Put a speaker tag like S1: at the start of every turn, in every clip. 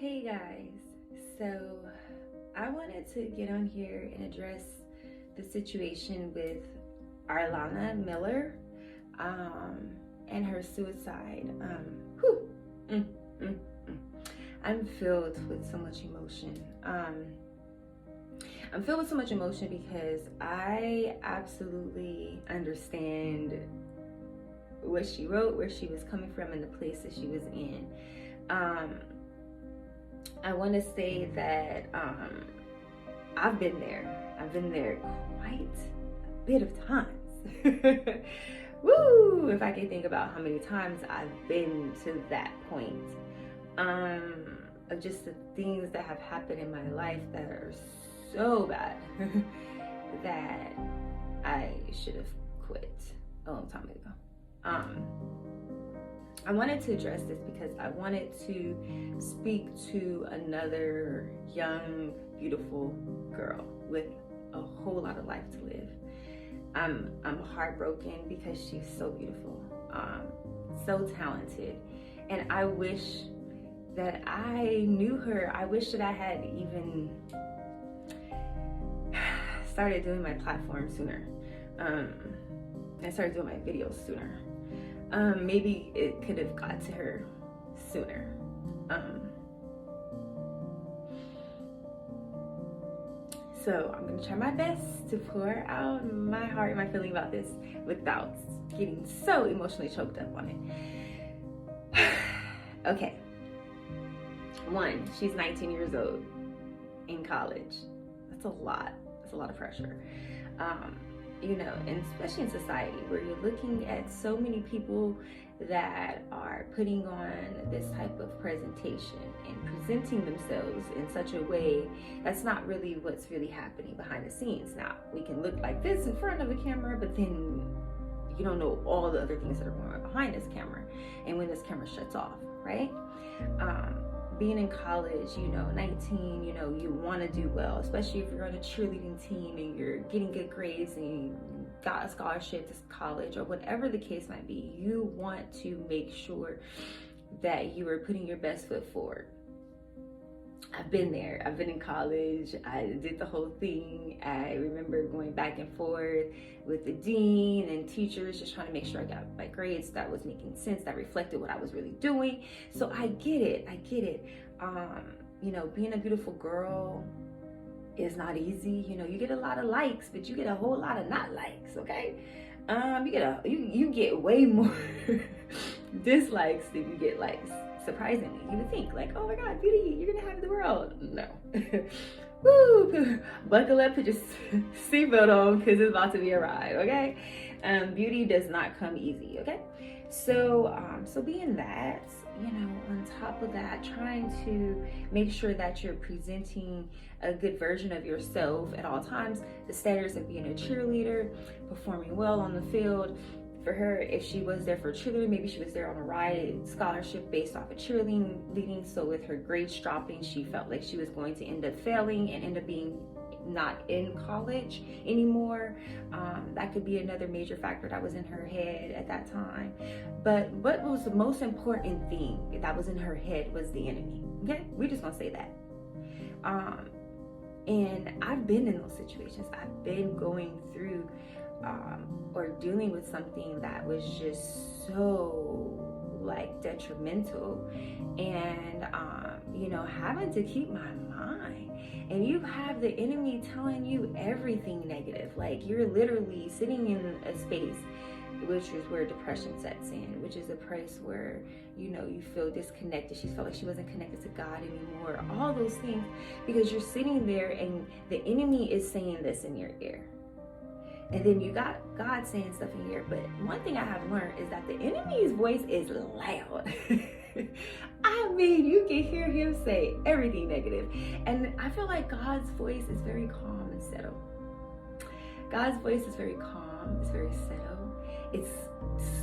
S1: Hey guys, so I wanted to get on here and address the situation with Arlana Miller and her suicide. Mm, mm, mm. I'm filled with so much emotion. I'm filled with so much emotion because I absolutely understand what she wrote, where she was coming from, and the place that she was in. I want to say that I've been there. I've been there quite a bit of times. Woo! If I can think about how many times I've been to that point of just the things that have happened in my life that are so bad that I should have quit a long time ago. I wanted to address this because I wanted to speak to another young, beautiful girl with a whole lot of life to live. I'm heartbroken because she's so beautiful, so talented, and I wish that I knew her. I wish that I had even started doing my platform sooner, and started doing my videos sooner. Maybe it could have got to her sooner. So I'm gonna try my best to pour out my heart and my feeling about this without getting so emotionally choked up on it. Okay. One, she's 19 years old in college. That's a lot. That's a lot of pressure. You know, and especially in society where you're looking at so many people that are putting on this type of presentation and presenting themselves in such a way that's not really what's really happening behind the scenes. Now, we can look like this in front of the camera, but then you don't know all the other things that are going on behind this camera and when this camera shuts off, right? Being in college, 19, you want to do well, especially if you're on a cheerleading team and you're getting good grades and you got a scholarship to college or whatever the case might be. You want to make sure that you are putting your best foot forward. I've been there. I've been in college. I did the whole thing. I remember going back and forth with the dean and teachers, just trying to make sure I got my grades that was making sense, that reflected what I was really doing. So I get it. Being a beautiful girl is not easy. You get a lot of likes, but you get a whole lot of not likes. Okay, you get way more dislikes than you get likes. Surprisingly, you would think like, oh my God, beauty, you're gonna have the world. No. Woo! Buckle up, put your seatbelt on because it's about to be a ride. Okay, beauty does not come easy. Okay, so being that, on top of that, trying to make sure that you're presenting a good version of yourself at all times. The standards of being a cheerleader, performing well on the field. For her, if she was there for cheerleading, maybe she was there on a ride scholarship based off of cheerleading. So with her grades dropping, she felt like she was going to end up failing and end up being not in college anymore. That could be another major factor that was in her head at that time. But what was the most important thing that was in her head was the enemy. Okay, we're just gonna say that. And I've been in those situations. I've been going through or dealing with something that was just so detrimental, and having to keep my mind, and you have the enemy telling you everything negative. Like, you're literally sitting in a space which is where depression sets in, which is a place where you feel disconnected. She felt like she wasn't connected to God anymore, all those things, because you're sitting there and the enemy is saying this in your ear. And then you got God saying stuff in here. But one thing I have learned is that the enemy's voice is loud. I mean, you can hear him say everything negative. And I feel like God's voice is very calm and settled. God's voice is very calm, it's very settled. It's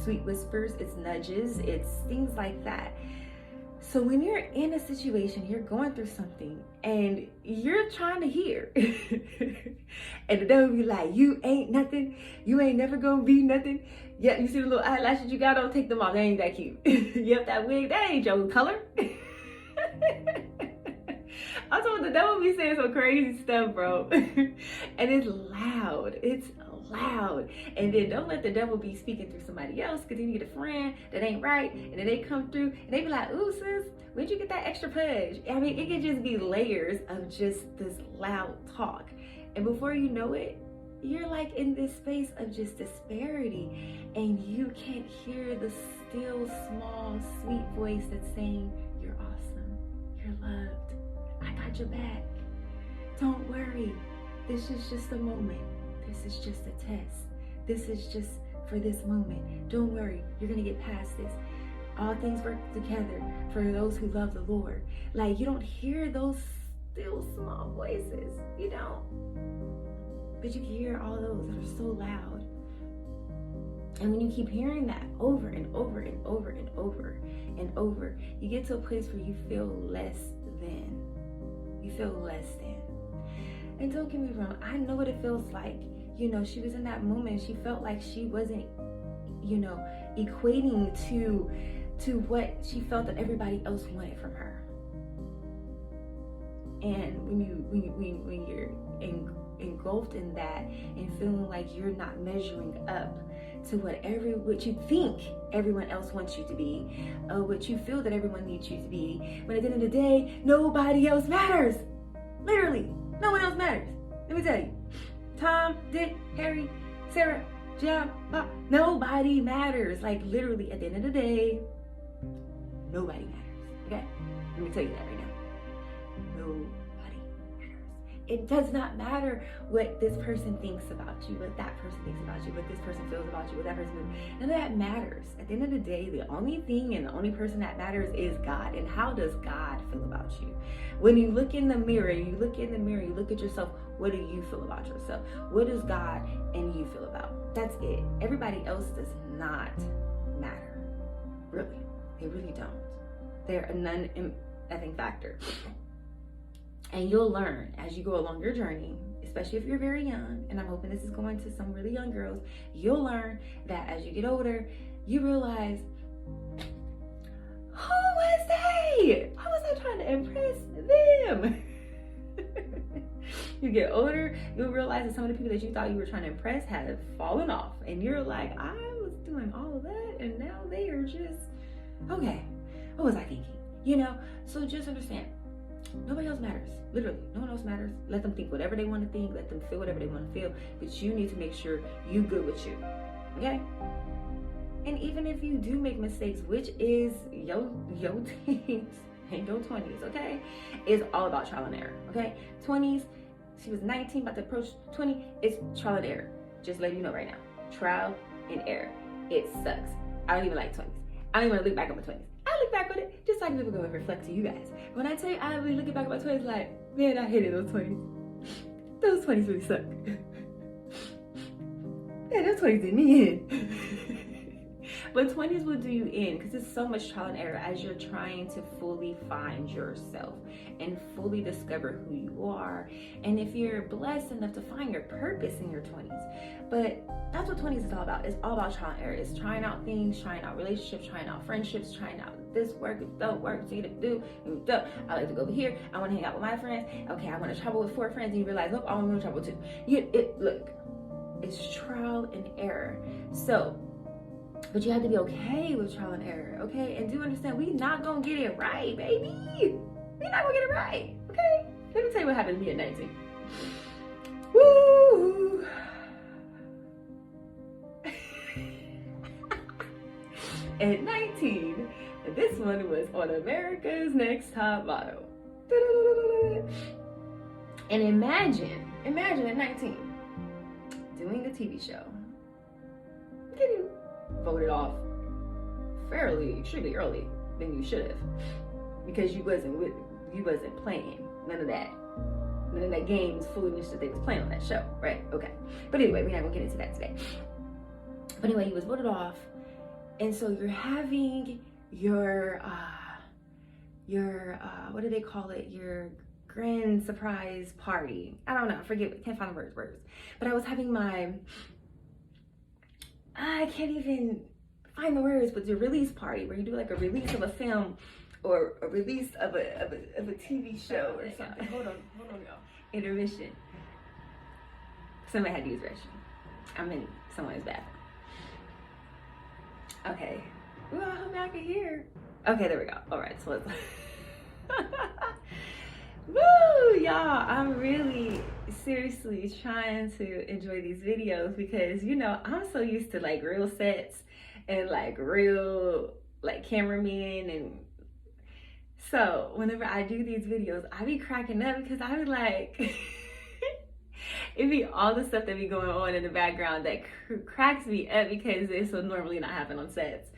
S1: sweet whispers, it's nudges, it's things like that. So when you're in a situation, you're going through something and you're trying to hear and the devil be like, you ain't nothing, you ain't never gonna be nothing. Yeah, you see the little eyelashes you got on, take them off, they ain't that cute. You have that wig, that ain't your color. I'm talking the devil be saying some crazy stuff, bro. And it's loud. It's loud. And then don't let the devil be speaking through somebody else, because then you get a friend that ain't right, and then they come through and they be like, ooh, sis, where'd you get that extra pudge? I mean, it could just be layers of just this loud talk. And before you know it, you're like in this space of just disparity, and you can't hear the still, small, sweet voice that's saying, you're awesome, you're loved, I got your back, don't worry, this is just a moment, this is just a test, this is just for this moment, don't worry, you're gonna get past this, all things work together for those who love the Lord. Like, you don't hear those still small voices, you don't. But you can hear all those that are so loud. And when you keep hearing that over and over and over and over and over, you get to a place where you feel less than. You feel less than. And don't get me wrong, I know what it feels like. You know, she was in that moment, she felt like she wasn't, you know, equating to what she felt that everybody else wanted from her. And when you're engulfed in that and feeling like you're not measuring up to what you think everyone else wants you to be, what you feel that everyone needs you to be, when at the end of the day, nobody else matters. Literally, no one else matters. Let me tell you, Tom, Dick, Harry, Sarah, John, Bob, nobody matters. Like, literally, at the end of the day, nobody matters. Okay? Let me tell you that right now. Nobody matters. It does not matter what this person thinks about you, what that person thinks about you, what this person feels about you, what that person feels. None of that matters. At the end of the day, the only thing and the only person that matters is God. And how does God feel about you? When you look in the mirror, you look at yourself, what do you feel about yourself? What does God and you feel about? That's it. Everybody else does not matter. Really. They really don't. They're a non-effing factor. And you'll learn as you go along your journey, especially if you're very young, and I'm hoping this is going to some really young girls, you'll learn that as you get older, you realize, who was they? How was I trying to impress them? You get older, you'll realize that some of the people that you thought you were trying to impress have fallen off. And you're like, I was doing all of that, and now they are just, okay, what was I thinking? You know, so just understand, nobody else matters. Literally, no one else matters. Let them think whatever they want to think. Let them feel whatever they want to feel. But you need to make sure you good with you. Okay? And even if you do make mistakes, which is your teens and your 20s, okay? It's all about trial and error, okay? 20s, she was 19, about to approach 20. It's trial and error. Just letting you know right now. Trial and error. It sucks. I don't even like 20s. I don't even want to look back on my 20s. I look back on it just so I can go and reflect to you guys. When I tell you I really look back at my 20s like, man, I hated those 20s. Those 20s really suck. Man, those 20s did me in. But 20s will do you in, because it's so much trial and error as you're trying to fully find yourself and fully discover who you are. And if you're blessed enough to find your purpose in your 20s. But that's what 20s is all about. It's all about trial and error. It's trying out things, trying out relationships, trying out friendships, trying out this work, it don't work, so you do, I like to go over here, I want to hang out with my friends, okay, I want to travel with 4 friends, and you realize, nope, I want to travel too. Look, it's trial and error. So, but you have to be okay with trial and error, okay? And do understand, we not gonna get it right, baby. We not gonna get it right, okay? Let me tell you what happened to me at 19. Woo! At 19, this one was on America's Next Top Model. And imagine at 19, doing the TV show, getting voted off extremely early than you should have, because you wasn't playing none of that games foolishness that they was playing on that show, right? Okay. But anyway, we're not gonna get into that today. But anyway, he was voted off, and so you're having your what do they call it? Your grand surprise party. I don't know. Can't find the words. But I was having I can't even find the words, but the release party where you do like a release of a film or a release of a TV show or something.
S2: Hold on, y'all.
S1: Intermission. Somebody had to use the restroom. I'm in someone's bathroom. Okay. Ooh, I hope y'all can hear. Okay, there we go. All right, so let's. Woo, y'all! I'm really seriously trying to enjoy these videos because, you know, I'm so used to like real sets and like real like cameramen, and so whenever I do these videos, I be cracking up because I be like, it be all the stuff that be going on in the background that cracks me up because it's so normally not happen on sets,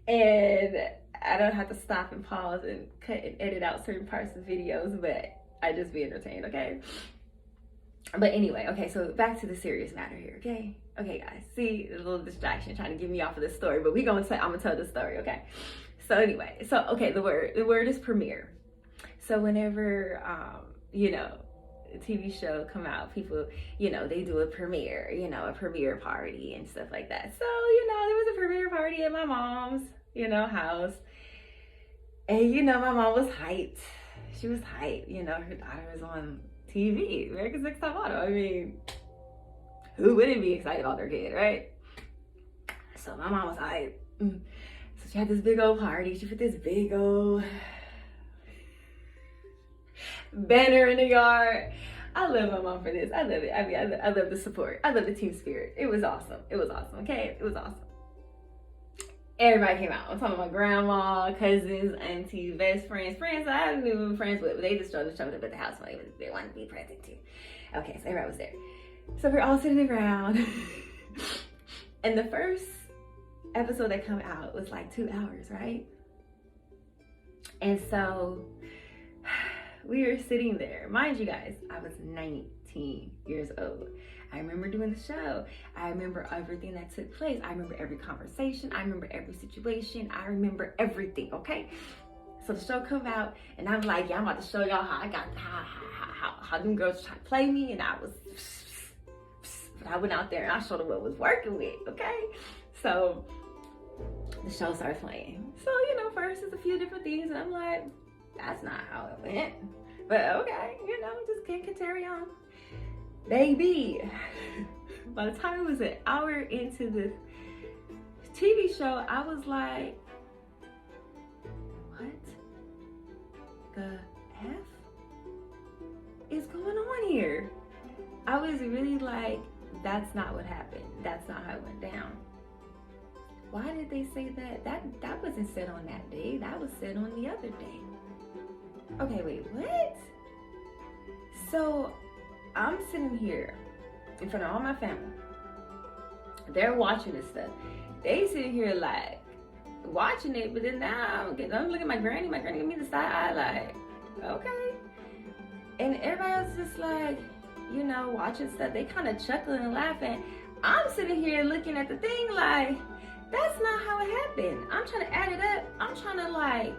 S1: and I don't have to stop and pause and cut and edit out certain parts of videos, but I just be entertained, okay? But anyway, okay, so back to the serious matter here, okay? Okay, guys, see, a little distraction trying to get me off of this story, but I'm gonna tell the story, okay? So anyway, so okay, the word is premiere. So whenever, you know, a TV show come out, people, you know, they do a premiere, you know, a premiere party and stuff like that. So, you know, there was a premiere party at my mom's, you know, house. And, you know, my mom was hyped. She was hyped. You know, her daughter was on TV, America's Next Top Model. I mean, who wouldn't be excited about their kid, right? So my mom was hyped. So she had this big old party. She put this big old banner in the yard. I love my mom for this. I love it. I mean, I love the support. I love the team spirit. It was awesome. It was awesome, okay? It was awesome. Everybody came out. I'm talking about my grandma, cousins, aunties, best friends I haven't even been friends with, but they just showed up at the house when they wanted to be present too. Okay, so everybody was there. So we're all sitting around. And the first episode that came out was like 2 hours, right? And so we were sitting there. Mind you guys, I was 19 years old. I remember doing the show. I remember everything that took place. I remember every conversation. I remember every situation. I remember everything, okay? So the show come out, and I'm like, yeah, I'm about to show y'all how them girls try to play me, and but I went out there and I showed them what was working with, okay? So the show started playing. So, you know, first it's a few different things, and I'm like, that's not how it went. But okay, you know, just can carry on. Baby, by the time it was an hour into the TV show, I was like, what the F is going on here? I was really like, that's not what happened. That's not how it went down. Why did they say that? That wasn't said on that day. That was said on the other day. Okay, wait, what? So I'm sitting here in front of all my family. They're watching this stuff. They sitting here like watching it, but then now I'm looking at my granny. My granny give me the side eye like, okay. And everybody else just like, you know, watching stuff. They kind of chuckling and laughing. I'm sitting here looking at the thing like, that's not how it happened. I'm trying to add it up. I'm trying to like,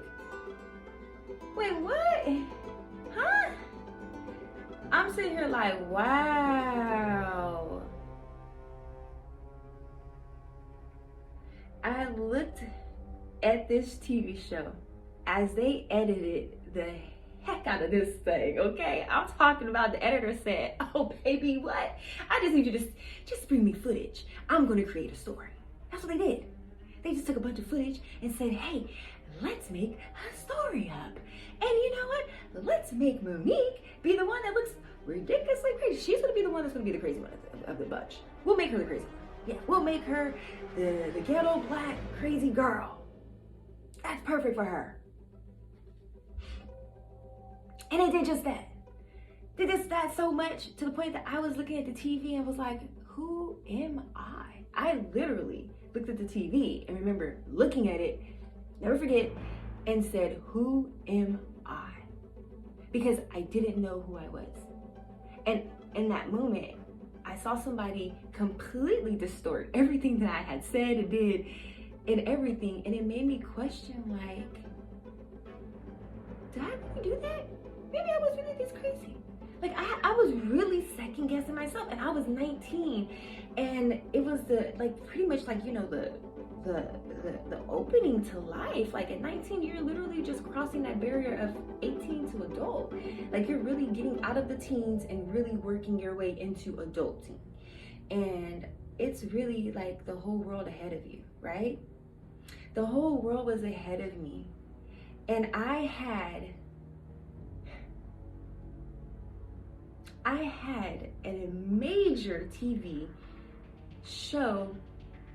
S1: wait, what? Huh? I'm sitting here like, wow. I looked at this TV show as they edited the heck out of this thing, okay? I'm talking about the editor said, oh baby, what? I just need you to just bring me footage. I'm gonna create a story. That's what they did. They just took a bunch of footage and said, hey, let's make a story up. And you know what? Let's make Monique be the one that looks ridiculously crazy. She's gonna be the one that's gonna be the crazy one of the bunch. We'll make her the crazy one. Yeah, we'll make her the ghetto black crazy girl. That's perfect for her. And they did just that. They did that so much to the point that I was looking at the TV and was like, who am I? I literally looked at the TV and remember looking at it, never forget, and said, who am I? Because I didn't know who I was. And in that moment, I saw somebody completely distort everything that I had said and did and everything. And it made me question, like, did I really do that? Maybe I was really this crazy. Like, I was really second guessing myself, and I was 19. And it was pretty much like, you know, the the opening to life. Like at 19, you're literally just crossing that barrier of 18 to adult. Like you're really getting out of the teens and really working your way into adulting. And it's really like the whole world ahead of you, right? The whole world was ahead of me. And I had a major TV show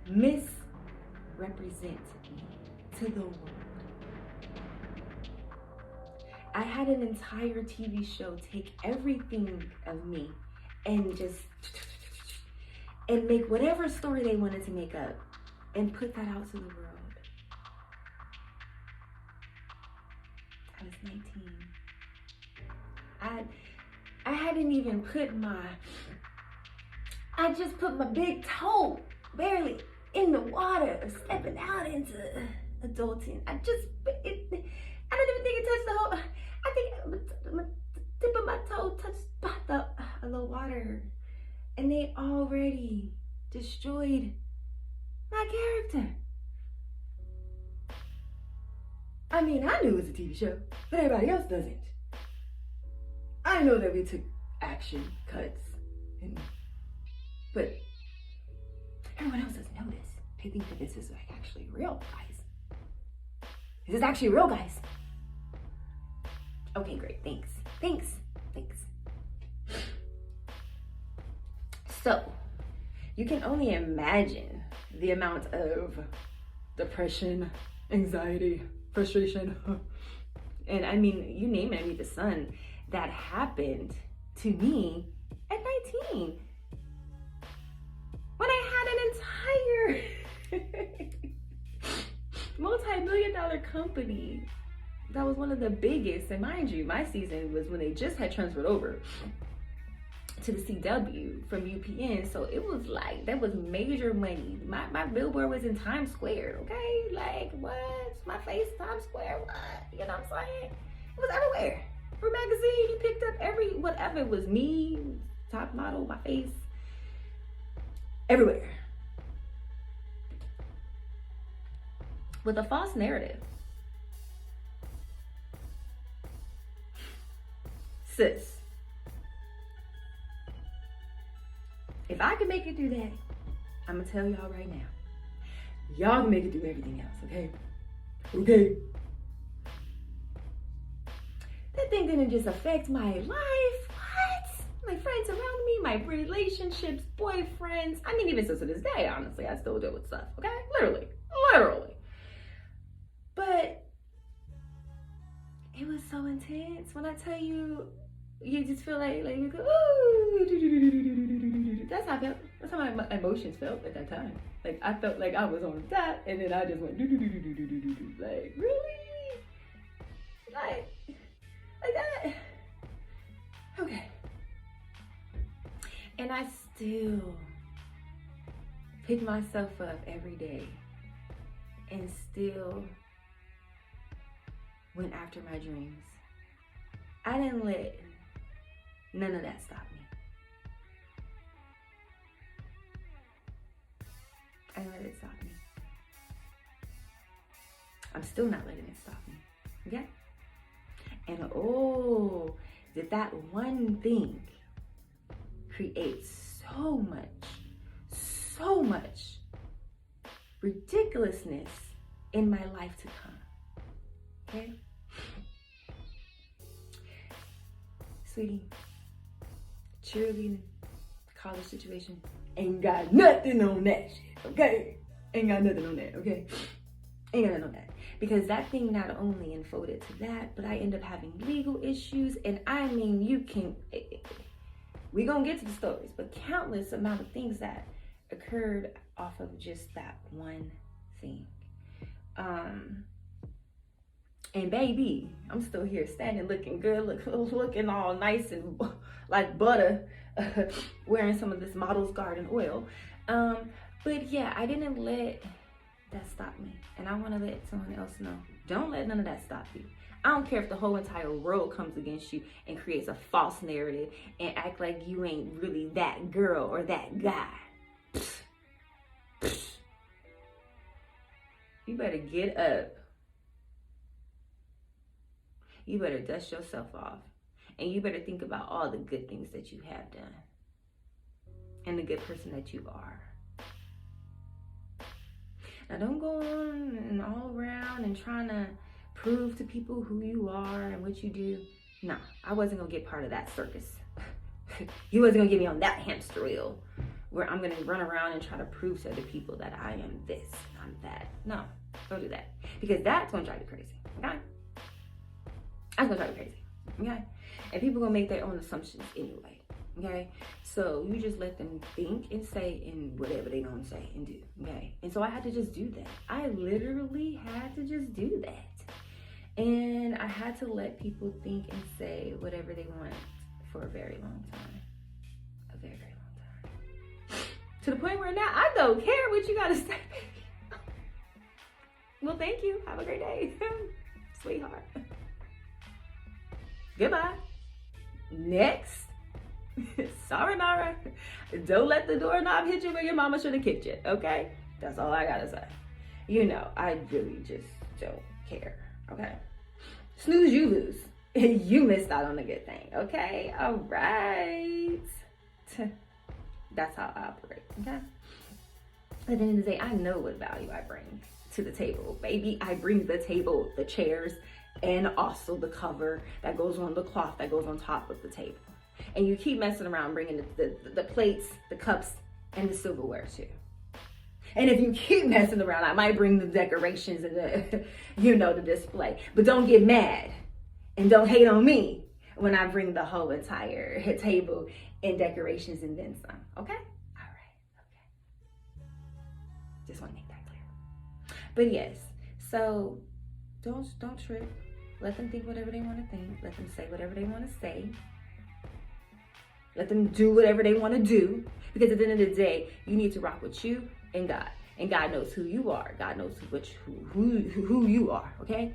S1: misrepresent me to the world. I had an entire TV show take everything of me and just and make whatever story they wanted to make up and put that out to the world. I was 19. I hadn't even I just put my big toe barely in the water, stepping out into adulting. I don't even think it touched the whole, I think the tip of my toe touched the water. And they already destroyed my character. I mean, I knew it was a TV show, but everybody else doesn't. I know that we took action cuts, but everyone else doesn't know this. They think that this is like actually real, guys. This is actually real, guys. Okay, great, thanks. So, you can only imagine the amount of depression, anxiety, frustration, and I mean, you name it, the sun that happened to me at 19 when I had an entire multi-million-dollar company that was one of the biggest. And mind you, my season was when they just had transferred over to the CW from UPN, so it was like that was major money. My billboard was in Times Square, okay? Like what? My face, Times Square, what? You know what I'm saying? It was everywhere. For magazine, you picked up every whatever. It was me, top model, my face, everywhere. With a false narrative. Sis, if I can make it through that, I'm gonna tell y'all right now. Y'all can make it through everything else, okay? Okay? That thing didn't just affect my life. What? My friends around me, my relationships, boyfriends. I mean, even so to this day, honestly, I still deal with stuff, okay? Literally. But it was so intense. When I tell you, you just feel like you go, ooh, that's how I felt. That's how my emotions felt at that time. Like I felt like I was on that, and then I just went like really, like that. Okay. And I still pick myself up every day, and still went after my dreams. I didn't let none of that stop me. I didn't let it stop me. I'm still not letting it stop me. Okay? And oh, did that one thing create so much ridiculousness in my life to come. Okay? Sweetie, cheerleading, college situation, ain't got nothing on that shit, okay? Ain't got nothing on that, okay? Ain't got nothing on that. Because that thing not only unfolded to that, but I end up having legal issues, and I mean, we gonna get to the stories, but countless amount of things that occurred off of just that one thing. And baby, I'm still here standing, looking good, looking all nice and like butter, wearing some of this Model's Garden oil. But yeah, I didn't let that stop me. And I want to let someone else know, don't let none of that stop you. I don't care if the whole entire world comes against you and creates a false narrative and act like you ain't really that girl or that guy. better get up. You better dust yourself off. And you better think about all the good things that you have done. And the good person that you are. Now don't go on and all around and trying to prove to people who you are and what you do. No, I wasn't going to get part of that circus. You wasn't going to get me on that hamster wheel where I'm going to run around and try to prove to other people that I am this, I'm that. No, don't do that. Because that's going to drive you crazy, okay? That's going to drive you crazy, okay? And people going to make their own assumptions anyway, okay? So you just let them think and say and whatever they don't say and do, okay? And so I had to just do that. I literally had to just do that. And I had to let people think and say whatever they want for a very long time. A very, very long time. To the point where now I don't care what you got to say. Well, thank you. Have a great day. Sweetheart. Goodbye. Next. Sorry, Nara. Don't let the doorknob hit you where your mama should have kicked you, okay? That's all I got to say. You know, I really just don't care, okay? Snooze, you lose. You missed out on the good thing, okay? All right. That's how I operate, okay? At the end of the day, I know what value I bring to the table. Baby, I bring the table, the chairs, and also the cover that goes on the cloth that goes on top of the table. And you keep messing around bringing the plates, the cups, and the silverware too. And if you keep messing around, I might bring the decorations and the, the display. But don't get mad and don't hate on me when I bring the whole entire table and decorations and then some. Okay? All right. Okay. Just want to make that clear. But yes, so don't trip. Let them think whatever they want to think. Let them say whatever they want to say. Let them do whatever they want to do. Because at the end of the day, you need to rock with you and God. And God knows who you are. God knows who you are, okay?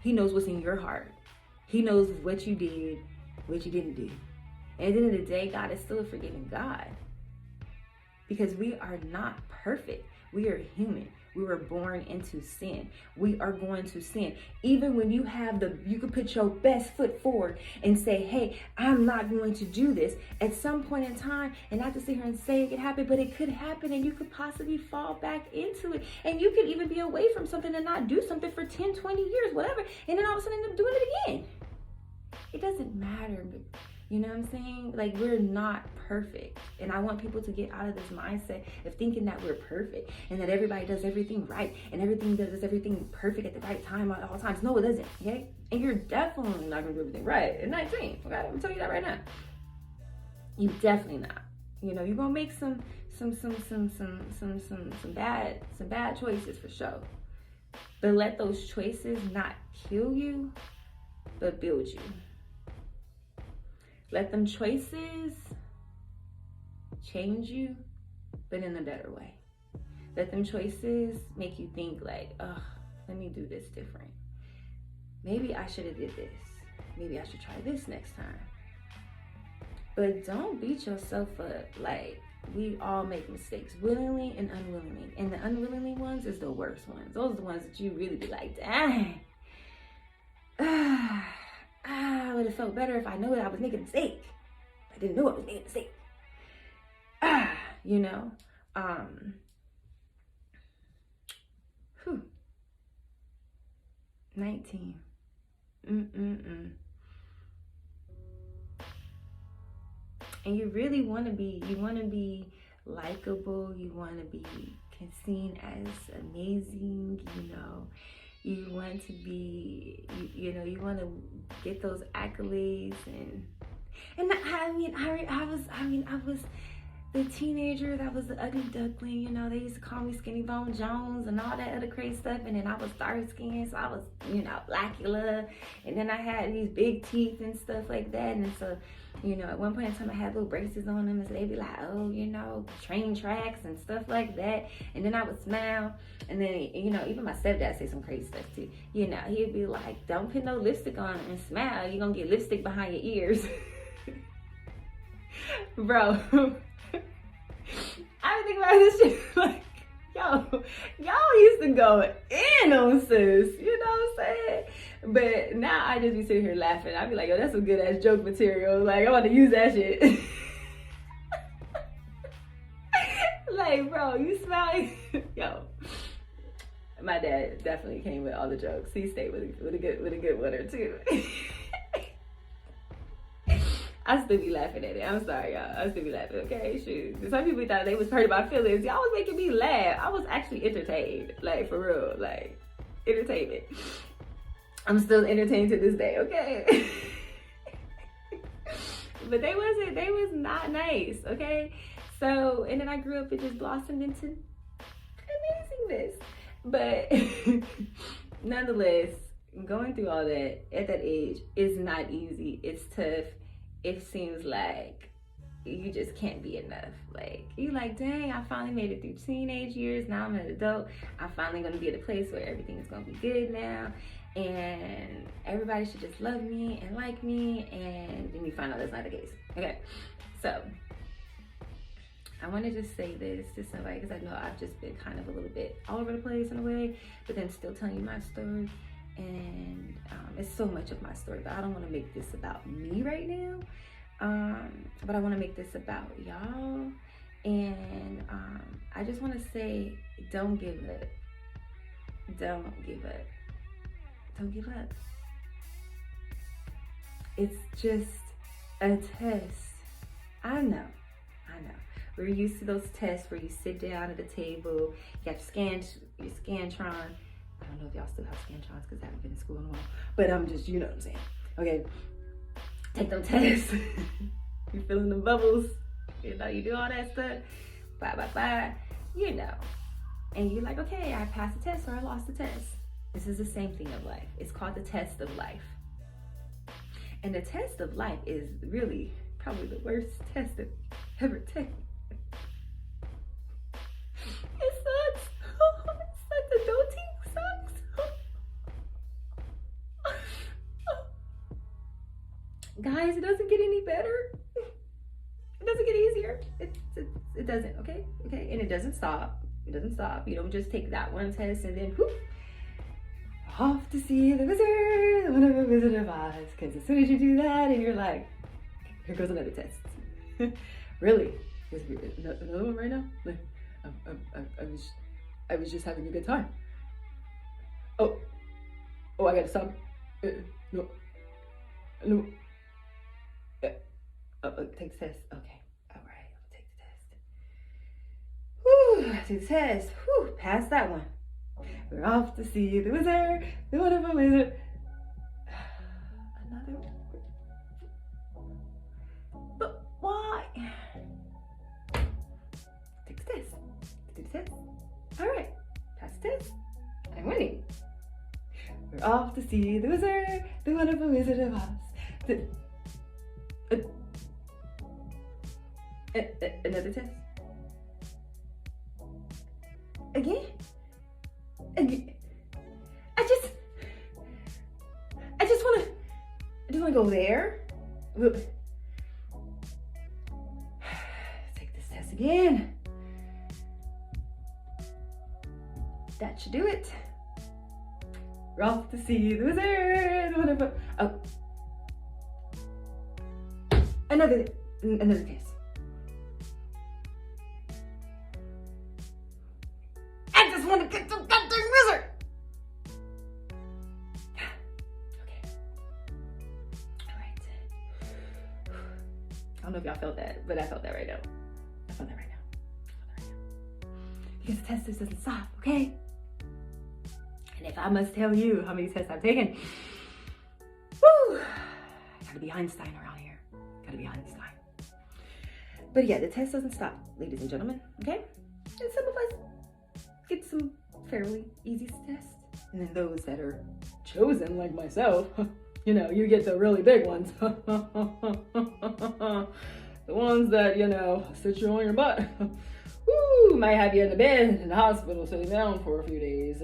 S1: He knows what's in your heart. He knows what you did, what you didn't do. And at the end of the day, God is still a forgiving God. Because we are not perfect. We are human. We were born into sin. We are going to sin. Even when you can put your best foot forward and say, hey, I'm not going to do this at some point in time, and not to sit here and say it could happen, but it could happen and you could possibly fall back into it. And you could even be away from something and not do something for 10, 20 years, whatever. And then all of a sudden end up doing it again. It doesn't matter. You know what I'm saying? Like, we're not perfect. And I want people to get out of this mindset of thinking that we're perfect and that everybody does everything right and everything does everything perfect at the right time at all times. No, it doesn't, okay? And you're definitely not gonna do everything right at 19, okay? I'm gonna tell you that right now. You definitely not. You're gonna make some bad choices for sure. But let those choices not kill you, but build you. Let them choices change you, but in a better way. Let them choices make you think like, let me do this different. Maybe I should have did this. Maybe I should try this next time. But don't beat yourself up. Like, we all make mistakes, willingly and unwillingly. And the unwillingly ones is the worst ones. Those are the ones that you really be like, dang. I would have felt better if I knew that I was making a mistake. I didn't know I was making a mistake. 19. And you really want to be likable. You want to be seen as amazing, You want to be, you want to get those accolades I was the teenager that was the ugly duckling, they used to call me Skinny Bone Jones and all that other crazy stuff. And then I was dark skinned, so I was, blackula. And then I had these big teeth and stuff like that. And so, at one point in time I had little braces on them, and so they'd be like, oh, train tracks and stuff like that. And then I would smile. And then, even my stepdad said some crazy stuff too. He'd be like, don't put no lipstick on and smile. You're gonna get lipstick behind your ears. Bro. I would think about this shit like, y'all used to go in on sis, you know what I'm saying? But now I just be sitting here laughing. I be like, yo, that's some good ass joke material. Like, I want to use that shit. Like, bro, you smiling? Yo, my dad definitely came with all the jokes. He stayed with a good one or two. I still be laughing at it. I'm sorry, y'all. I still be laughing. Okay, shoot. Some people thought they was hurting my feelings. Y'all was making me laugh. I was actually entertained, like for real, like entertainment. I'm still entertained to this day. Okay. But they was not nice. Okay. So, and then I grew up, it just blossomed into amazingness. But nonetheless, going through all that at that age is not easy. It's tough. It seems like you just can't be enough. Like, you like, dang, I finally made it through teenage years. Now I'm an adult. I'm finally going to be at a place where everything's going to be good now. And everybody should just love me and like me. And then you find out that's not the case. Okay. So, I want to just say this to somebody because I know I've just been kind of a little bit all over the place in a way, but then still telling you my story. And it's so much of my story, but I don't want to make this about me right now. But I want to make this about y'all. And I just want to say, don't give up. Don't give up. Don't give up. It's just a test. I know. We're used to those tests where you sit down at the table, you got your Scantron. I don't know if y'all still have Scantrons because I haven't been in school in a while, but I'm just, you know what I'm saying. Okay, take them tests. You feeling the bubbles, you know, you do all that stuff, bye, you know. And you're like, okay, I passed the test or I lost the test. This is the same thing of life. It's called the test of life. And the test of life is really probably the worst test that ever taken. It sucks. It sucks. Adulting sucks. Guys, it doesn't get any better. It doesn't get easier. It doesn't, okay? Okay, and it doesn't stop. It doesn't stop. You don't just take that one test and then whoop, off to see the wizard, one of the Wizard of Oz. Because as soon as you do that, and you're like, here goes another test. Really? Another one right now? Like, I was just having a good time. Oh, I gotta stop. No. Take the test. Okay. All right. I'll take the test. Whew. Take the test. Whew. Pass that one. We're off to see the wizard, the wonderful wizard. Another one. But why? Take the test. Take the test. All right. Pass the test. I'm winning. We're off to see the wizard, the wonderful Wizard of Oz. Another test. Again? I just wanna go there. Take this test again. That should do it. We're off to see the wizard. Whatever. Oh. Another test. I just want to get some goddamn wizard. Okay. All right. I don't know if y'all felt that, but I felt that right now. Because the test just doesn't stop, okay? And if I must tell you how many tests I've taken, woo! Gotta be Einstein around here. Gotta be Einstein. But yeah, the test doesn't stop, ladies and gentlemen, okay? And some of us get some fairly easy tests. And then those that are chosen, like myself, you know, you get the really big ones. The ones that, you know, sit you on your butt. Woo! Might have you in the bed in the hospital sitting down for a few days.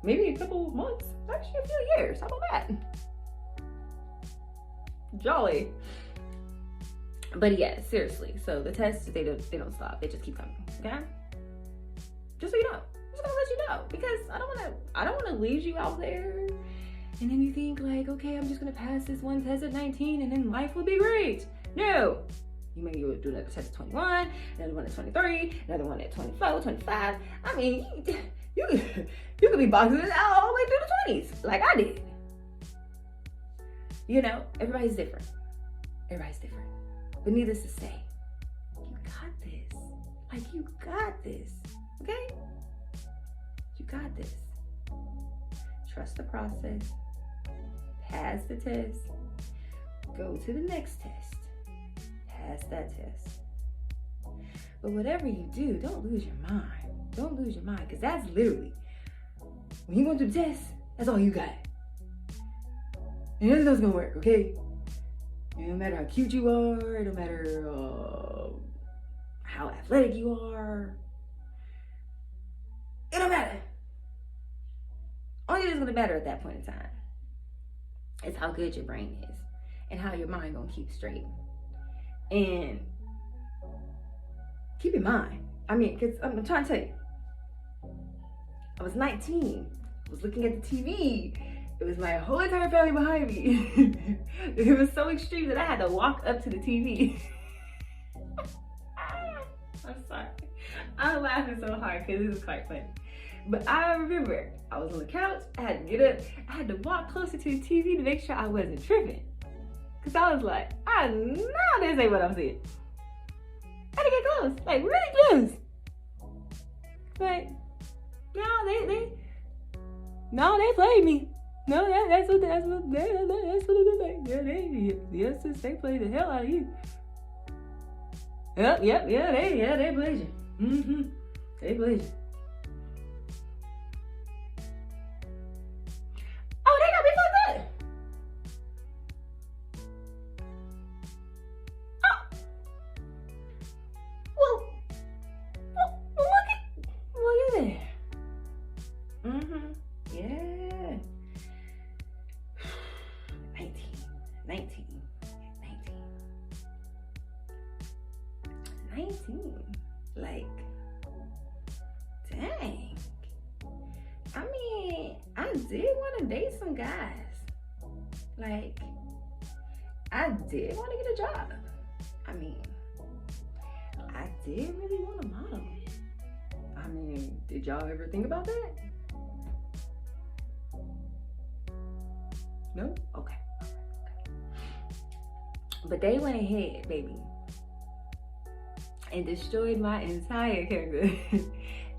S1: Maybe a couple of months, actually a few years. How about that? Jolly. But yeah, seriously. So the tests, they don't stop. They just keep coming. okay? Just so you know. I'm just gonna let you know, because I don't wanna leave you out there and then you think like, okay, I'm just gonna pass this one test at 19 and then life will be great. No. You maybe do another test at 21, another one at 23, another one at 24, 25. I mean, you could be boxing it out all the way through the 20s, like I did. You know, everybody's different. Everybody's different. But needless to say, you got this. Like, you got this, okay? You got this. Trust the process. Pass the test. Go to the next test. Pass that test. But whatever you do, don't lose your mind. Don't lose your mind, because that's literally, when you go through the test, that's all you got. And nothing else gonna work, okay? And no matter how cute you are, no matter how athletic you are, it don't matter. Only thing that's gonna matter at that point in time is how good your brain is and how your mind gonna keep straight. And keep in mind, I mean, because I'm trying to tell you, I was 19, I was looking at the TV, it was my whole entire family behind me. It was so extreme that I had to walk up to the TV. I'm sorry, I'm laughing so hard because this is quite funny. But I remember, I was on the couch, I had to get up, I had to walk closer to the TV to make sure I wasn't tripping. Because I was like, I know this ain't what I'm seeing. I had to get close, like really close. But no, they played me. No, that's what it is like. Yeah, they played the hell out of you. Yep, they played you. Mm-hmm. They played you. Oh, they got me fucked up. Oh. Well, look at there. Mm-hmm. Yeah. 19. Like, dang. I mean, I did want to date some guys. Like, I did want to get a job. I mean, I did really want to model. I mean, did y'all ever think about that? No? Okay. But they went ahead, baby, and destroyed my entire character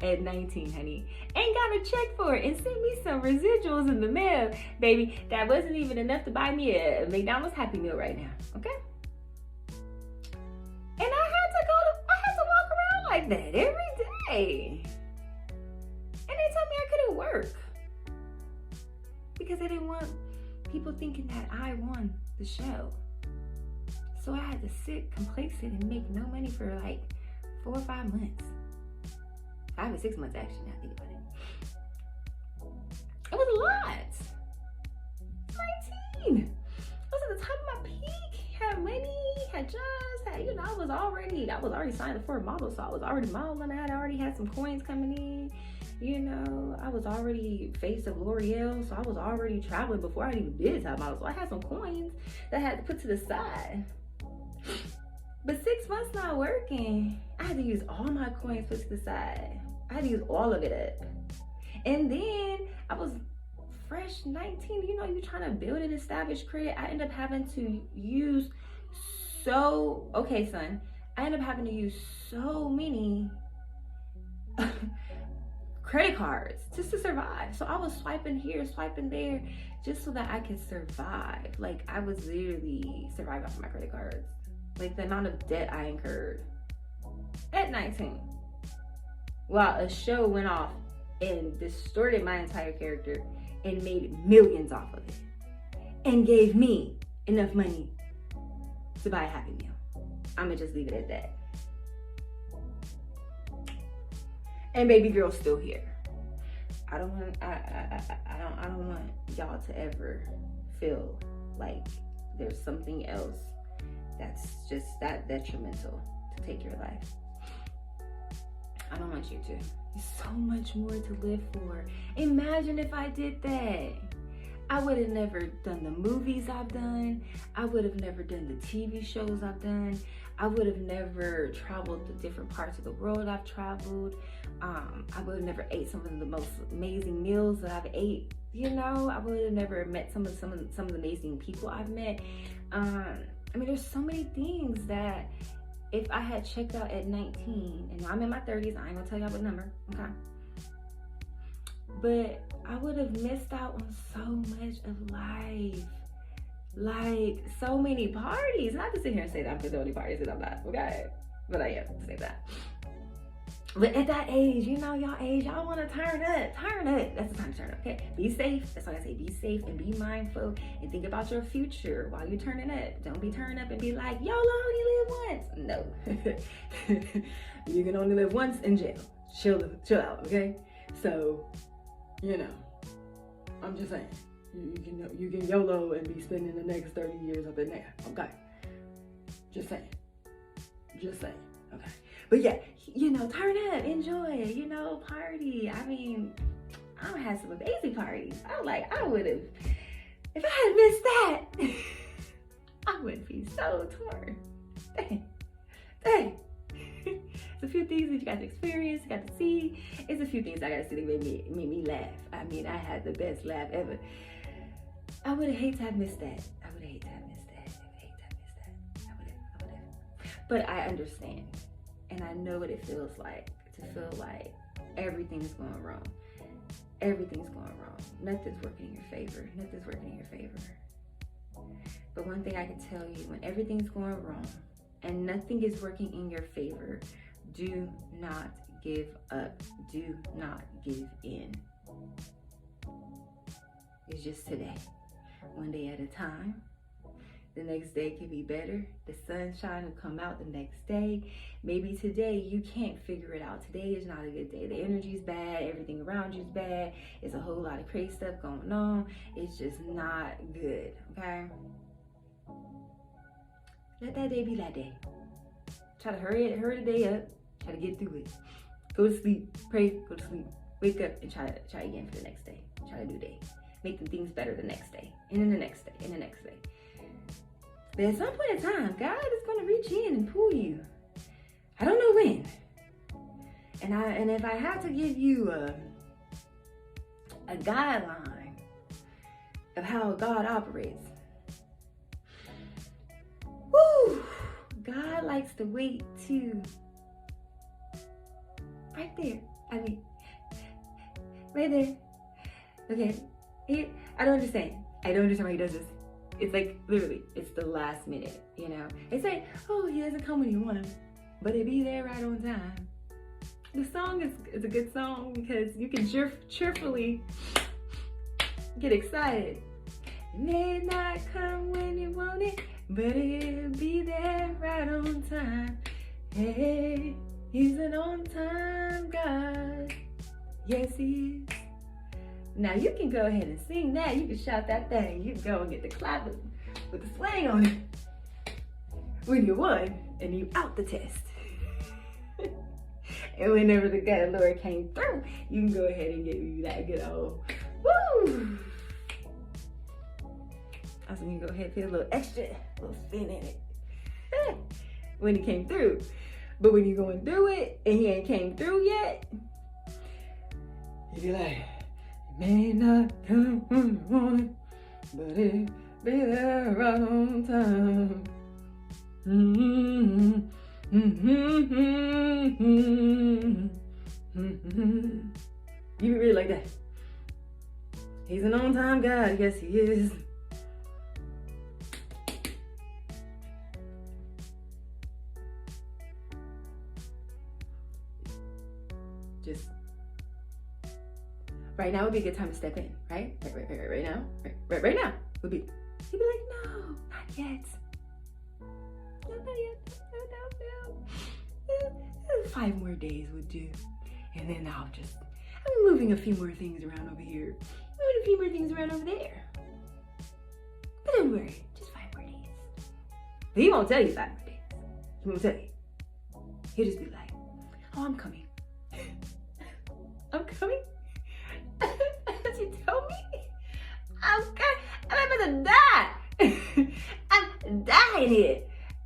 S1: at 19, honey. And got a check for it and sent me some residuals in the mail, baby. That wasn't even enough to buy me a McDonald's Happy Meal right now, okay? And I had to walk around like that every day. And they told me I couldn't work because they didn't want people thinking that I won the show. So I had to sit complacent and make no money for like 4 or 5 months. 5 or 6 months actually, now I think about it. It was a lot. 19. I was at the top of my peak, had money, had jobs, I was already signed up for a model, so I was already modeling. I already had some coins coming in. I was already face of L'Oreal, so I was already traveling before I even did top model. So I had some coins that I had to put to the side. But 6 months not working, I had to use all my coins put to the side. I had to use all of it up. And then I was fresh 19, you trying to build an established credit. I ended up having to use I ended up having to use so many credit cards just to survive. So I was swiping here, swiping there, just so that I could survive. Like, I was literally surviving off my credit cards. Like, the amount of debt I incurred at 19. While a show went off and distorted my entire character and made millions off of it. And gave me enough money to buy a Happy Meal. I'ma just leave it at that. And baby girl's still here. I don't want y'all to ever feel like there's something else that's just that detrimental to take your life. I don't want you to. There's so much more to live for. Imagine if I did that. I would have never done the movies I've done. I would have never done the TV shows I've done. I would have never traveled to different parts of the world I've traveled. I would have never ate some of the most amazing meals that I've ate. You know, I would have never met some of the amazing people I've met. I mean, there's so many things that if I had checked out at 19, and now I'm in my 30s, I ain't gonna tell y'all what number, okay? But I would have missed out on so much of life. Like, so many parties. Not to sit here and say that I'm throwing parties, because I'm not, okay? But I am to say that. But at that age, you know, y'all age, y'all want to turn up. Turn up. That's the time to turn up, okay? Be safe. That's why I say be safe and be mindful and think about your future while you're turning up. Don't be turning up and be like, YOLO, only live once. No. You can only live once in jail. Chill out, okay? So, you know, I'm just saying, you can YOLO and be spending the next 30 years up in there, okay? Just saying, okay? But yeah, you know, turn up, enjoy, you know, party. I mean, I had some amazing parties. I would have, if I had missed that, I would be so torn. Dang. It's a few things that you got to experience, you got to see. It's a few things I got to see that made me laugh. I mean, I had the best laugh ever. I would have hated to have missed that. But I understand. And I know what it feels like to feel like everything's going wrong. Everything's going wrong. Nothing's working in your favor. Nothing's working in your favor. But one thing I can tell you, when everything's going wrong and nothing is working in your favor, do not give up. Do not give in. It's just today. One day at a time. The next day can be better. The sunshine will come out the next day. Maybe today you can't figure it out. Today is not a good day. The energy's bad. Everything around you is bad. It's a whole lot of crazy stuff going on. It's just not good, okay? Let that day be that day. Try to hurry the day up. Try to get through it. Go to sleep. Pray. Go to sleep. Wake up and try again for the next day. Try to do day. Make the things better the next day. And then the next day. And the next day. But at some point in time, God is going to reach in and pull you. I don't know when. And if I had to give you a guideline of how God operates, God likes to wait to right there. I mean, right there. Okay. I don't understand why he does this. It's like, literally, it's the last minute, you know? It's like, oh, he doesn't come when you want him, but it be there right on time. The song is a good song because you can cheerfully get excited. It may not come when you want it, but it'll be there right on time. Hey, he's an on-time God. Yes, he is. Now you can go ahead and sing that. You can shout that thing. You can go and get the clap with the swing on it. When you won and you out the test. And whenever the God Lord came through, you can go ahead and give you that good old woo. Also, you can go ahead and put a little extra, little spin in it. When he came through. But when you're going through it and he ain't came through yet, you be like, may not come when you want it, but it'll be there right on time. You be really like that. He's an on-time God, yes he is. Just right now would be a good time to step in, right? Right now. Right now would be. He'd be like, no, not yet. Not yet. No. 5 more days would do. And then I'm moving a few more things around over here. Moving a few more things around over there. But don't worry, just 5 more days. But he won't tell you 5 more days. He won't tell you. He'll just be like, oh, I'm coming. to die. I'm dying here.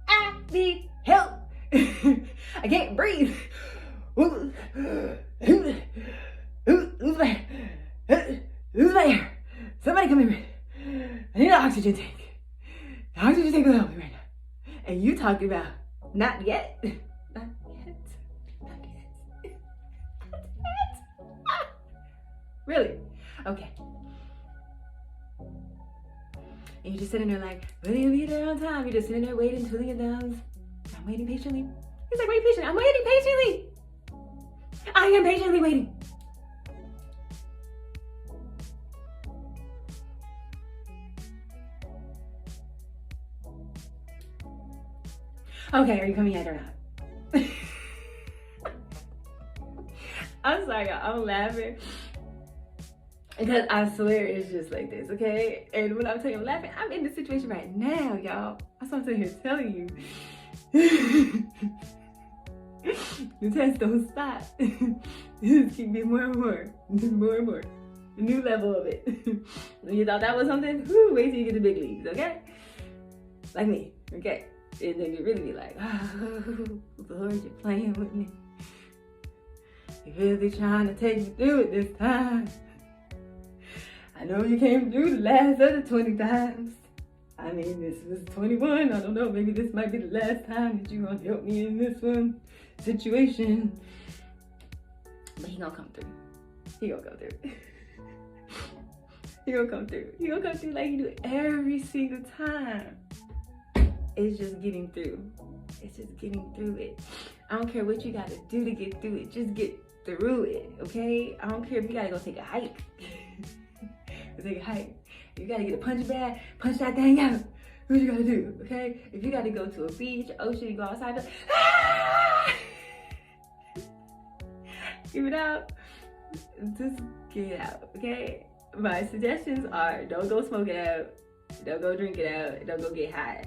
S1: I need help. I can't breathe. Who's there? Who's there? Somebody come here. I need an oxygen tank. The oxygen tank will help me right now. And you talking about not yet? Not yet. Not yet. Not yet. Ah. Really? Okay. And you're just sitting there like, will you be there on time? You're just sitting there waiting, twiddling your thumbs. I'm waiting patiently. He's like, wait patiently. I'm waiting patiently. I am patiently waiting. Okay, are you coming yet or not? I'm sorry, y'all. I'm laughing because I swear it's just like this, okay? And when I'm telling you I'm laughing, I'm in this situation right now, y'all. That's what I'm sitting here telling you. The test don't stop. Just keep getting more and more, more and more. A new level of it. You thought that was something? Whew, wait till you get the big leagues, okay? Like me, okay? And then you really be like, oh, Lord, you're playing with me. You're really trying to take me through it this time. I know you came through the last other 20 times. I mean, this was 21. I don't know, maybe this might be the last time that you're gonna help me in this one situation. But he gonna come through. He gonna come through. He gonna come through. He gonna come through like you do every single time. It's just getting through. It's just getting through it. I don't care what you gotta do to get through it. Just get through it, okay? I don't care if you gotta go take a hike. Take a hike. You gotta get a punch bag, punch that thing out. What you gotta do, okay? If you gotta go to a beach, ocean, and go outside, but, give it out. Just get it out, okay? My suggestions are don't go smoke it out, don't go drink it out, don't go get high.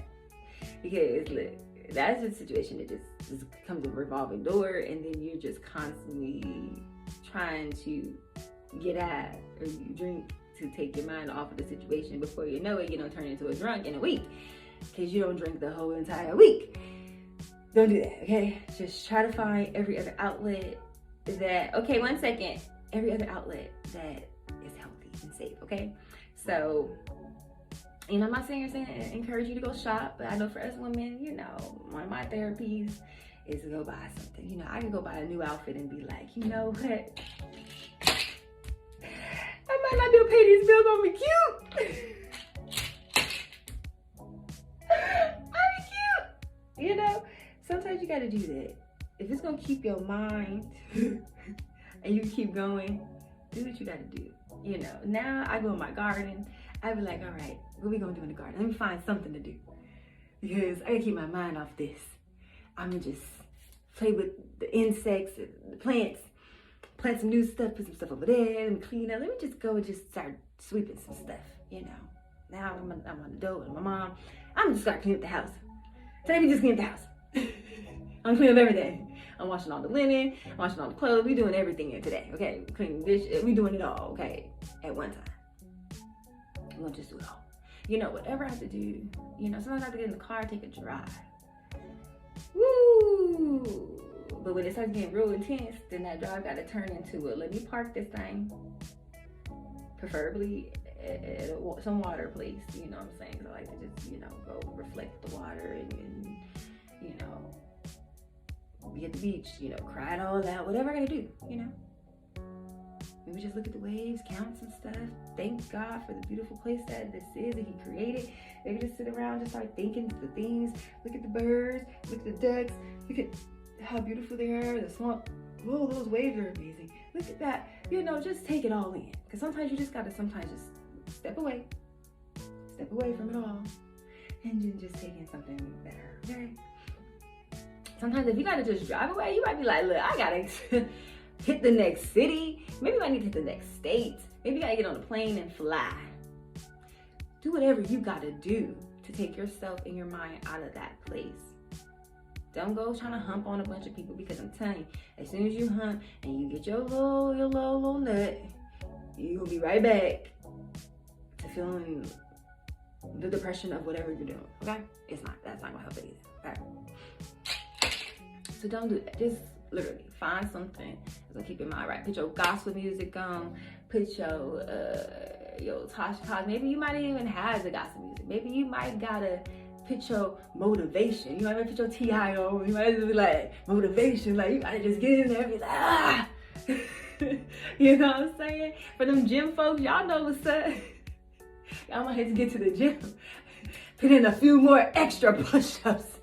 S1: Because look, that's a situation that just becomes a revolving door, and then you're just constantly trying to get out, or you drink to take your mind off of the situation. Before you know it, you don't turn into a drunk in a week because you don't drink the whole entire week. Don't do that, okay? Just try to find every other outlet that, okay, one second, every other outlet that is healthy and safe, okay? So, you know, I'm not saying encourage you to go shop, but I know for us women, you know, one of my therapies is to go buy something. You know, I can go buy a new outfit and be like, you know what? I might not be able to pay these bills, but I'm cute. I'm cute. You know, sometimes you gotta do that. If it's gonna keep your mind and you keep going, do what you gotta do. You know, now I go in my garden, I be like, all right, what we gonna do in the garden? Let me find something to do. Because I gotta keep my mind off this. I'm gonna just play with the insects and the plants. Plant some new stuff, put some stuff over there, and clean up. Let me just go and just start sweeping some stuff, you know. Now I'm an adult and my mom. I'm gonna start cleaning up the house. Today we just clean up the house. I'm cleaning up everything. I'm washing all the linen, I'm washing all the clothes. We doing everything here today, okay? Cleaning the dish, we doing it all, okay? At one time. I'm gonna just do it all. You know, whatever I have to do, you know, sometimes I have to get in the car, take a drive. Woo! But when it starts getting real intense, then that drive got to turn into a, let me park this thing, preferably at some water place, you know what I'm saying? 'Cause I like to just, you know, go reflect the water and you know, be at the beach, you know, cry it all out, whatever I gotta do, you know? Maybe just look at the waves, count some stuff, thank God for the beautiful place that this is, that He created. Maybe just sit around, just start thinking the things, look at the birds, look at the ducks, look at how beautiful they are, the swamp. Whoa, those waves are amazing. Look at that. You know, just take it all in. Because sometimes you just gotta just step away from it all, and then just take in something better, okay? Sometimes if you gotta just drive away, you might be like, look, I gotta hit the next city. Maybe I need to hit the next state. Maybe you gotta get on a plane and fly. Do whatever you gotta do to take yourself and your mind out of that place. Don't go trying to hump on a bunch of people, because I'm telling you, as soon as you hump and you get your little nut, you're gonna be right back to feeling the depression of whatever you're doing, okay? That's not gonna help it either, okay? So don't do that. Just literally find something that's gonna keep your mind right. Put your gospel music on, put your Tasha Cobbs. Maybe you might even have the gospel music. Maybe you might gotta put your motivation. You might put your T.I. on. You might just be like, motivation. Like, you gotta just get in there and be like, ah. You know what I'm saying? For them gym folks, y'all know what's up. Y'all might have to get to the gym. Put in a few more extra push-ups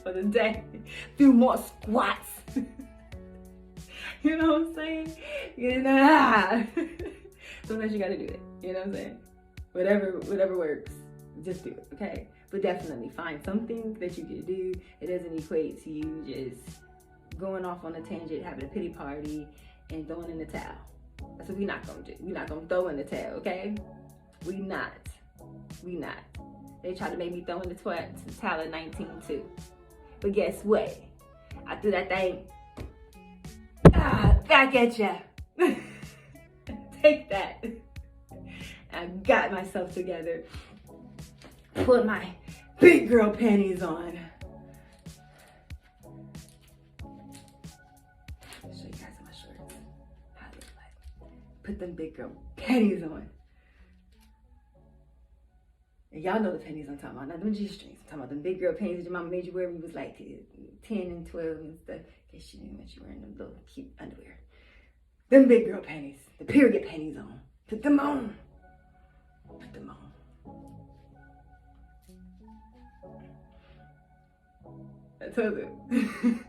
S1: for the day. A few more squats. You know what I'm saying? You know, sometimes you gotta do it. You know what I'm saying? Whatever works, just do it, okay? But definitely find something that you can do. It doesn't equate to you just going off on a tangent, having a pity party, and throwing in the towel. That's what we're not gonna do. We're not gonna throw in the towel, okay? We not. They tried to make me throw in the towel at 19 too. But guess what? I threw that thing back at ya. Take that. I got myself together. Put my big girl panties on. I'll show you guys my shorts. How they look like. Put them big girl panties on. And y'all know the panties I'm talking about. Not them G-strings. I'm talking about them big girl panties that your mama made you wear when you was like 10 and 12 and stuff. In case she didn't want you wearing them little cute underwear. Them big girl panties. The period panties on. Put them on. Put them on. I told him.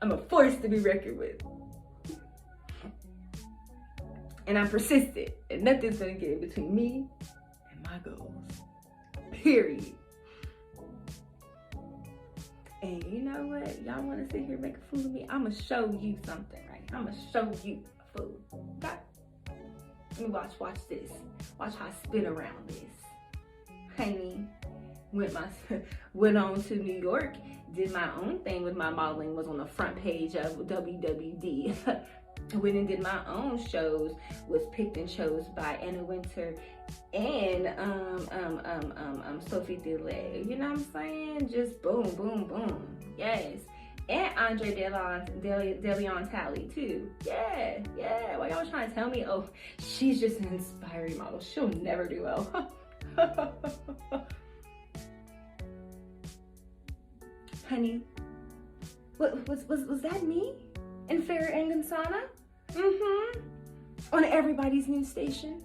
S1: I'm a force to be reckoned with. And I'm persistent. And nothing's gonna get in between me and my goals. Period. And you know what? Y'all wanna sit here and make a fool of me? I'ma show you something, right? I'ma show you a fool. Okay? Let me watch this. Watch how I spin around this. Honey. Went on to New York, did my own thing with my modeling, was on the front page of WWD. Went and did my own shows, was picked and chose by Anna Wintour and Sophie Delay. You know what I'm saying? Just boom, boom, boom. Yes. And Andre DeLeon Talley too. Yeah. Why y'all trying to tell me, oh, she's just an inspiring model. She'll never do well. Honey, was that me in Farrah and Gonzana? Mm-hmm. On everybody's news station.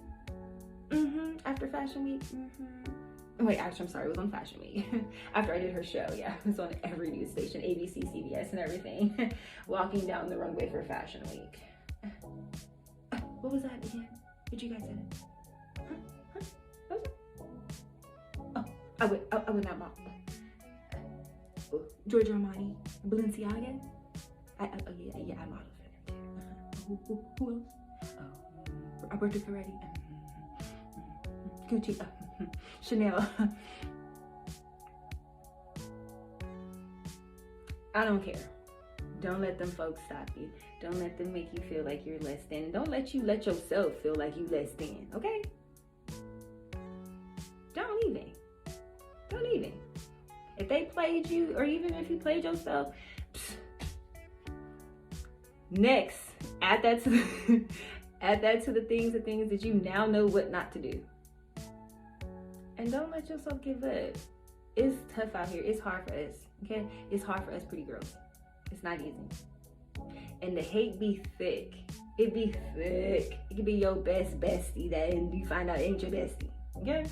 S1: Mm-hmm. After Fashion Week. Mm-hmm. Wait, actually, I'm sorry, it was on Fashion Week. After I did her show, yeah. It was on every news station, ABC, CBS, and everything. Walking down the runway for Fashion Week. What was that again? Did you guys say that? Huh? What was it? Oh, I would not mock. Giorgio Armani, Balenciaga. I modeled for them too. Who else? Roberto Ferretti, Gucci, Chanel. I don't care. Don't let them folks stop you. Don't let them make you feel like you're less than. And don't let you let yourself feel like you less than, okay? Don't even. If they played you, or even if you played yourself, next, add that to the things that you now know what not to do. And don't let yourself give up. It's tough out here. It's hard for us, okay? It's hard for us pretty girls. It's not easy. And the hate be thick. It be thick. It could be your best bestie that you find out ain't your bestie, okay?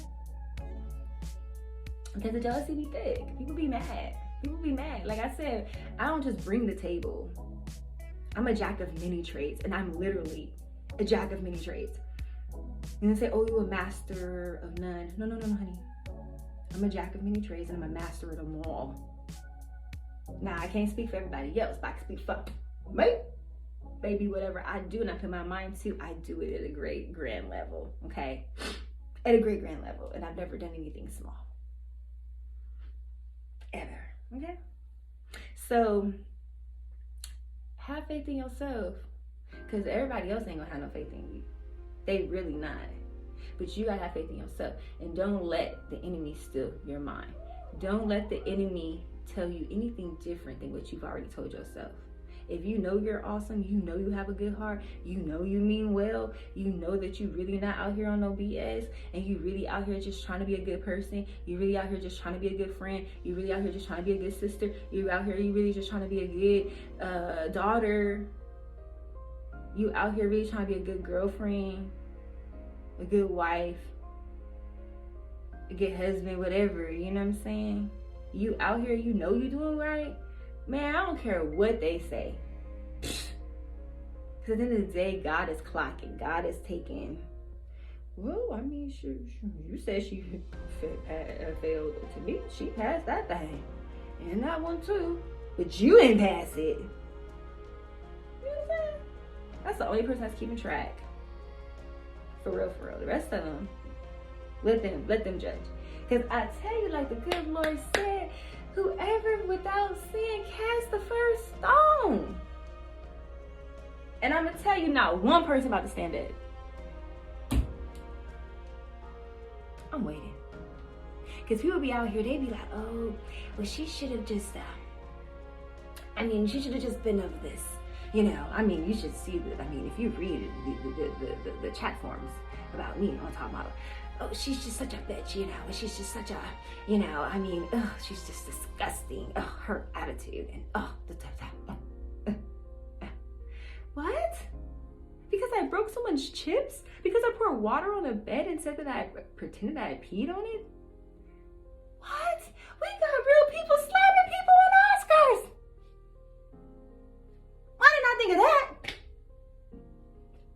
S1: Because the jealousy be thick. People be mad. Like I said, I don't just bring the table. I'm a jack of many trades, and I'm literally a jack of many trades. And they say, oh, you a master of none. No, honey. I'm a jack of many trades, and I'm a master of them all. Now, I can't speak for everybody else, but I can speak for me. Baby, whatever I do and I put my mind to, I do it at a great grand level, okay? At a great grand level, and I've never done anything small. Ever, okay? So, have faith in yourself, because everybody else ain't gonna have no faith in you. They really not. But you gotta have faith in yourself. And don't let the enemy steal your mind. Don't let the enemy tell you anything different than what you've already told yourself. If you know you're awesome, you know you have a good heart, you know you mean well, you know that you really not out here on no BS, and you really out here just trying to be a good person, you really out here just trying to be a good friend, you really out here just trying to be a good sister, you out here, you really just trying to be a good daughter, you out here really trying to be a good girlfriend, a good wife, a good husband, whatever, you know what I'm saying? You out here, you know you doing right. Man, I don't care what they say. Because at the end of the day, God is clocking. God is taking. Well, I mean, you said she failed. To me, she passed that thing. And that one too. But you didn't pass it. You know what I'm saying? That's the only person that's keeping track. For real, for real. The rest of them, let them judge. Because I tell you, like the good Lord said, whoever without sin cast the first stone. And I'm going to tell you, not one person about to stand up. I'm waiting. Because people be out here, they be like, oh, well, she should have just, she should have just been of this. You know, you should see that. If you read the chat forums about me on Top Model, oh, she's just such a bitch, you know, she's just such a, she's just disgusting. Her attitude and what? Because I broke someone's chips? Because I poured water on a bed and said that I pretended I peed on it? What? We got real people slapping people on Oscars. Why didn't I think of that?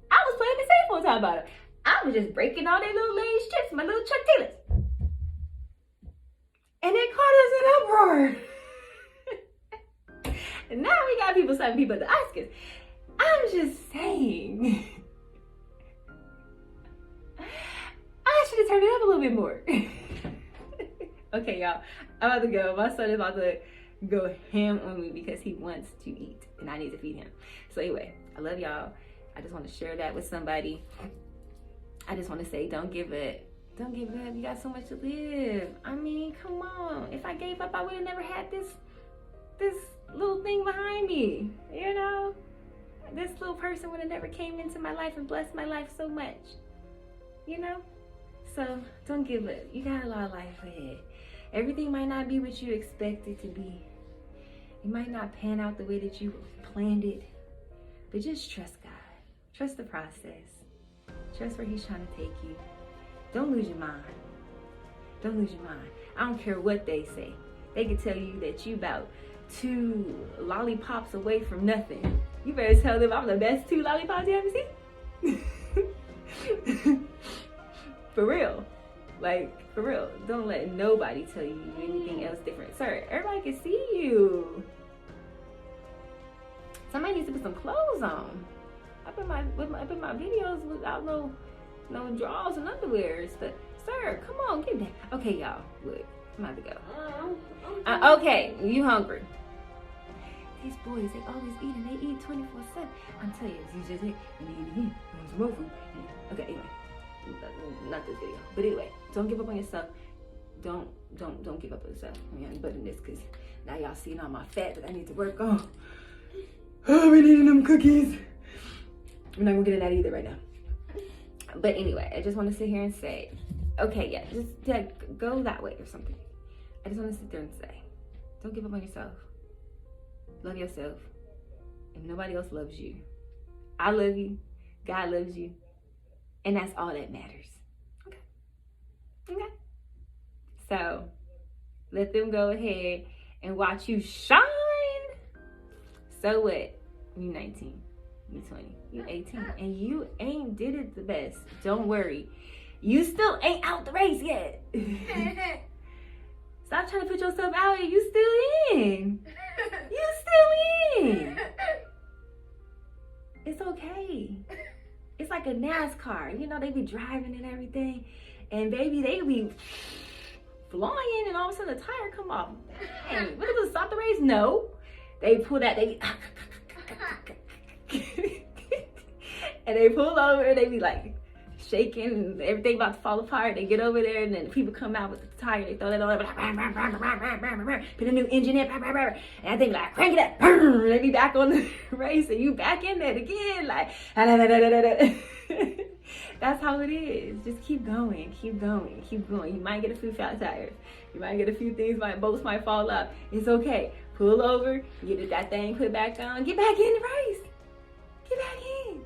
S1: I was playing it safe one time about it. I was just breaking all their little Lay's chips, my little Chuck Taylors. And they caught us in uproar. And now we got people slapping people at the Oscars. I'm just saying. I should have turned it up a little bit more. Okay, y'all. I'm about to go. My son is about to go ham on me because he wants to eat. And I need to feed him. So anyway, I love y'all. I just want to share that with somebody. I just want to say, don't give up. Don't give up. You got so much to live. Come on. If I gave up, I would have never had this little thing behind me. You know? This little person would have never came into my life and blessed my life so much. You know? So, don't give up. You got a lot of life ahead. Everything might not be what you expect it to be. It might not pan out the way that you planned it. But just trust God. Trust the process. Trust where he's trying to take you. Don't lose your mind. Don't lose your mind. I don't care what they say. They can tell you that you about 2 lollipops away from nothing. You better tell them I'm the best 2 lollipops you ever seen. For real. Like, for real. Don't let nobody tell you anything else different. Sir, everybody can see you. Somebody needs to put some clothes on. I put my videos without no drawers and underwear. Sir, come on, get that. Okay, y'all, look, I'm about to go. Okay, you hungry? These boys, they always eat and they eat 24/7. I'm telling you, you just eat and eat again. There's more food. Okay, anyway, not this video, but anyway, don't give up on yourself. Don't give up on yourself. I'm buttering this because now y'all seeing all my fat that I need to work on. Oh, we needing them cookies. I'm not gonna get in that either right now. But anyway, I just want to sit here and say, okay, yeah, just go that way or something. I just want to sit there and say, don't give up on yourself. Love yourself. If nobody else loves you, I love you. God loves you. And that's all that matters. Okay. So, let them go ahead and watch you shine. So what? You 19. You 20, you 18, and you ain't did it the best. Don't worry. You still ain't out the race yet. Stop trying to put yourself out here. You still in. You still in. It's okay. It's like a NASCAR. You know, they be driving and everything. And baby, they be flying and all of a sudden the tire come off. Dang, what is it, stop the race? No. They pull that, they and they pull over and they be like shaking and everything about to fall apart. They get over there and then people come out with the tire. They throw that on, like, put a new engine in, and I think like, crank it up, let me back on the race, and you back in there again, like, that's how it is. Just keep going, keep going, keep going. You might get a few flat tires. You might get a few things, boats might fall up. It's okay. Pull over, get that thing put back on, get back in the race. Get back in.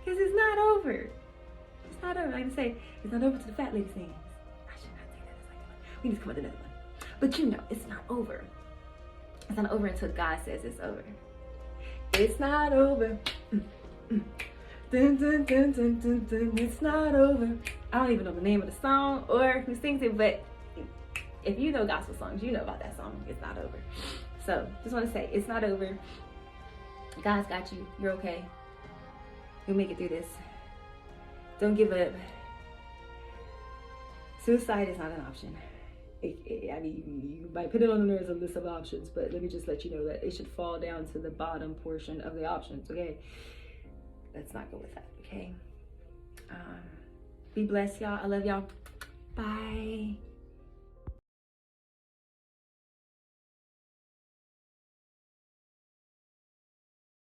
S1: Because it's not over. It's not over. Like I say, it's not over to the fat lady's hands. I should not say that. It's like, we need to come up with another one. But you know, it's not over. It's not over until God says it's over. It's not over. Dun, dun, dun, dun, dun, dun. It's not over. I don't even know the name of the song or who sings it, but if you know gospel songs, you know about that song. It's not over. So just want to say, it's not over. God's got you. You're okay. You'll make it through this. Don't give up. Suicide is not an option. I mean, you might put it on there as a list of options, but let me just let you know that it should fall down to the bottom portion of the options, okay? Let's not go with that, okay? Be blessed, y'all. I love y'all. Bye.